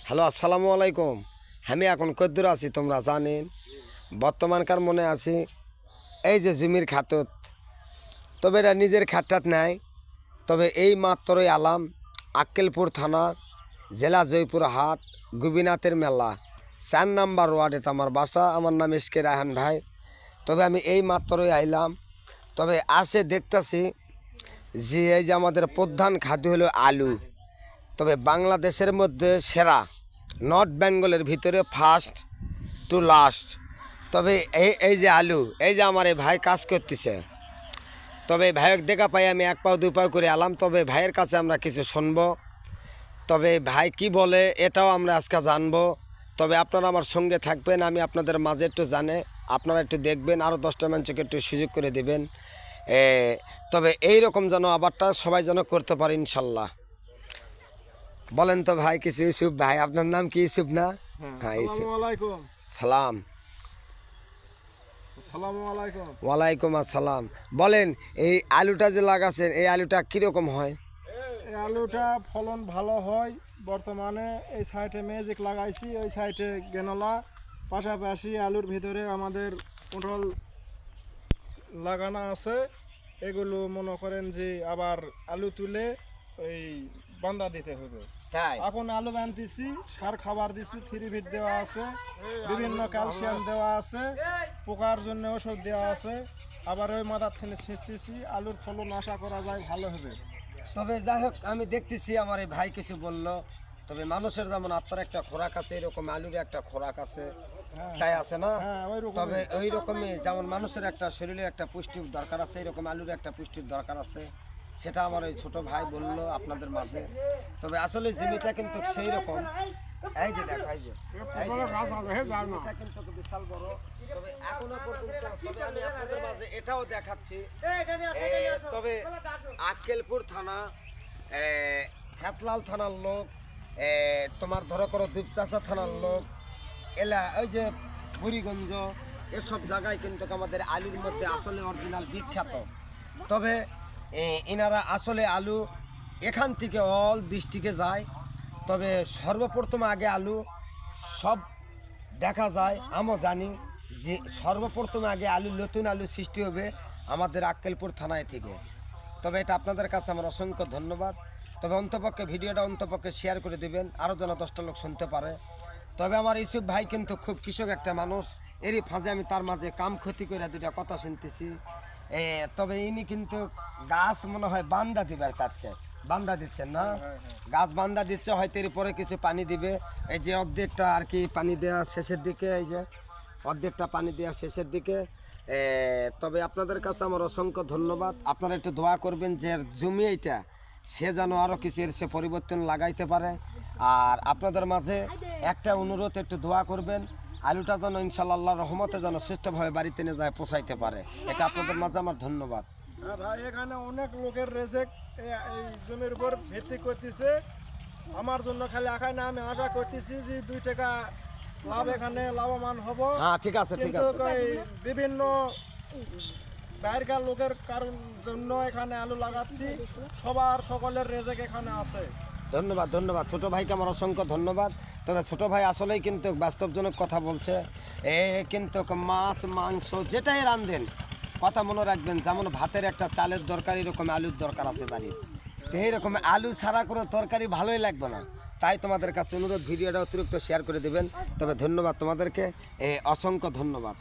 Hello, আসসালামু আলাইকুম। আমি এখন কদ্দুর আছি তোমরা জানেন। বর্তমানকার মনে আছি এই যে জমির খাতত, তবে এটা নিজের খাতটাত নাই। তবে এই মাত্রই আলাম আক্কেলপুর থানা, জেলা জয়পুরহাট, গোপীনাথের মেলা, 4 নাম্বার ওয়ার্ডে আমার বাসা। আমার নাম এসকে রায়হান ভাই। তবে আমি এই মাত্রই আইলাম। তবে আসে দেখতেছি যে এই যে আমাদের প্রধান খাদ্য হলো আলু। তবে বাংলাদেশের মধ্যে সেরা, নর্থ বেঙ্গলের ভিতরে ফার্স্ট টু লাস্ট। তবে এই যে আলু, এই যে আমার এই ভাই কাজ করতেছে। তবে ভাইয়ের দেখা পাই আমি 1 পাও 2 পাও করে আলাম। তবে ভাইয়ের কাছে আমরা কিছু শুনবো। তবে ভাই কি বলে এটাও আমরা আজকে জানবো। তবে আপনারা আমার সঙ্গে থাকবেন, আমি আপনাদের মাঝে একটু জানে, আপনারা একটু দেখবেন, আরও 10টা মানুষকে একটু সুযোগ করে দেবেন। তবে এই রকম যেন আবারটা সবাই যেন করতে পারে ইনশাল্লাহ। বলেন তো ভাই কিছু। ইউসুফ ভাই, আপনার নাম কি ইউসুফ না? হ্যাঁ, ইউসুফ। সালাম। ওয়ালাইকুম আসসালাম। বলেন এই আলুটা যে লাগাছেন, এই আলুটা কিরকম হয়? এই আলুটা ফলন ভালো হয়। বর্তমানে এই সাইডে ম্যাজিক লাগাইছি, ওই সাইডে গেনলা, পাশাপাশি আলুর ভিতরে আমাদের পটল লাগানো আছে। এগুলো মনে করেন যে আবার আলু তুলে ওই বান্দা দিতে হবে। তাই এখন আলু বানতেছি, সার খাবার দিছি, 3 ফিট দেওয়া আছে, বিভিন্ন ক্যালসিয়াম দেওয়া আছে, পোকার জন্য ওষুধ দেওয়া আছে। আবার ওই মাথার থেকে ছেঁচতেছি, আলুর ফলন আশা করা যায় ভালো হবে। তবে যাই হোক, আমি দেখতেছি আমার এই ভাই কিছু বললো। তবে মানুষের যেমন আত্মার একটা খোরাক আছে, এরকম আলুর একটা খোরাক আছে, তাই আছে না? তবে ওই রকমই যেমন মানুষের একটা শরীরের একটা পুষ্টির দরকার আছে, এরকম আলুর একটা পুষ্টির দরকার আছে। সেটা আমার ওই ছোট ভাই বললো আপনাদের মাঝে। তবে আসলে জমিটা কিন্তু সেই রকম। এই যে দেখো, এই যে জমিটা কিন্তু বিশাল বড়। তবে এখনো পর্যন্ত তবে আমি আপনাদের মাঝে এটাও দেখাচ্ছি। তবে আক্কেলপুর থানা, খেতলাল থানার লোক, তোমার ধরো করো দুপচাচা থানার লোক, ওই যে বুড়িগঞ্জ, এসব জায়গায় কিন্তু আমাদের আলুর মধ্যে আসলে অরিজিনাল বিখ্যাত। তবে এনারা আসলে আলু এখান থেকে অল ডিস্ট্রিক্টে যায়। তবে সর্বপ্রথম আগে আলু সব দেখা যায়, আমিও জানি যে সর্বপ্রথম আগে আলু, নতুন আলু সৃষ্টি হবে আমাদের আক্কেলপুর থানায় থেকে। তবে এটা আপনাদের কাছে আমার অসংখ্য ধন্যবাদ। তবে অন্তপক্ষে ভিডিওটা অন্তপক্ষে শেয়ার করে দেবেন, আরও যেন 10টা লোক শুনতে পারে। তবে আমার ইউসুফ ভাই কিন্তু খুব কৃষক একটা মানুষ। এরই ফাঁজে আমি তার মাঝে কাম ক্ষতি করে 2টা কথা শুনতেছি। তবে ইনি কিন্তু গাছ মনে হয় বান্দা দিবার চাচ্ছে, বান্দা দিচ্ছেন না? গাছ বান্দা দিচ্ছে, হয়তো এরপরে কিছু পানি দিবে। এই যে অর্ধেকটা আর কি পানি দেওয়া শেষের দিকে, এই যে অর্ধেকটা পানি দেওয়া শেষের দিকে। তবে আপনাদের কাছে আমার অসংখ্য ধন্যবাদ। আপনারা একটু দোয়া করবেন যে জমি এইটা সে যেন আরও কিছু এর সে পরিবর্তন লাগাইতে পারে। আর আপনাদের মাঝে একটা অনুরোধ, একটু দোয়া করবেন আলুটা যেন ইনশাআল্লাহ রহমতে যেন সুস্থভাবে বাড়িতে নিয়ে যায় পৌঁছাইতে পারে। এটা আপনাদের মাঝে আমার ধন্যবাদ। ভাই, এখানে অনেক লোকের রেজেক এই জমির উপর ভিত্তি করতেছে। আমার জন্য খালি আখায় না, আমি আশা করতেছি যে 2 টাকা লাভ, এখানে লাভবান হব। হ্যাঁ, ঠিক আছে, ঠিক কিন্তু আছে। বিভিন্ন বাইরের লোকের কারণ জন্য এখানে আলু লাগাচ্ছি। সকলের রেজেক এখানে আছে। ধন্যবাদ, ধন্যবাদ। ছোটো ভাইকে আমার অসংখ্য ধন্যবাদ। তবে ছোটো ভাই আসলেই কিন্তু বাস্তবজনক কথা বলছে। কিন্তু মাছ মাংস যেটাই রান্ধেন, কথা মনে রাখবেন, যেমন ভাতের একটা চালের দরকার, এরকম আলুর দরকার আছে বাড়ির। তো এইরকম আলু ছাড়া কোনো তরকারি ভালোই লাগবে না। তাই তোমাদের কাছে অনুরোধ, ভিডিওটা অতিরিক্ত শেয়ার করে দেবেন। তবে ধন্যবাদ তোমাদেরকে, অসংখ্য ধন্যবাদ।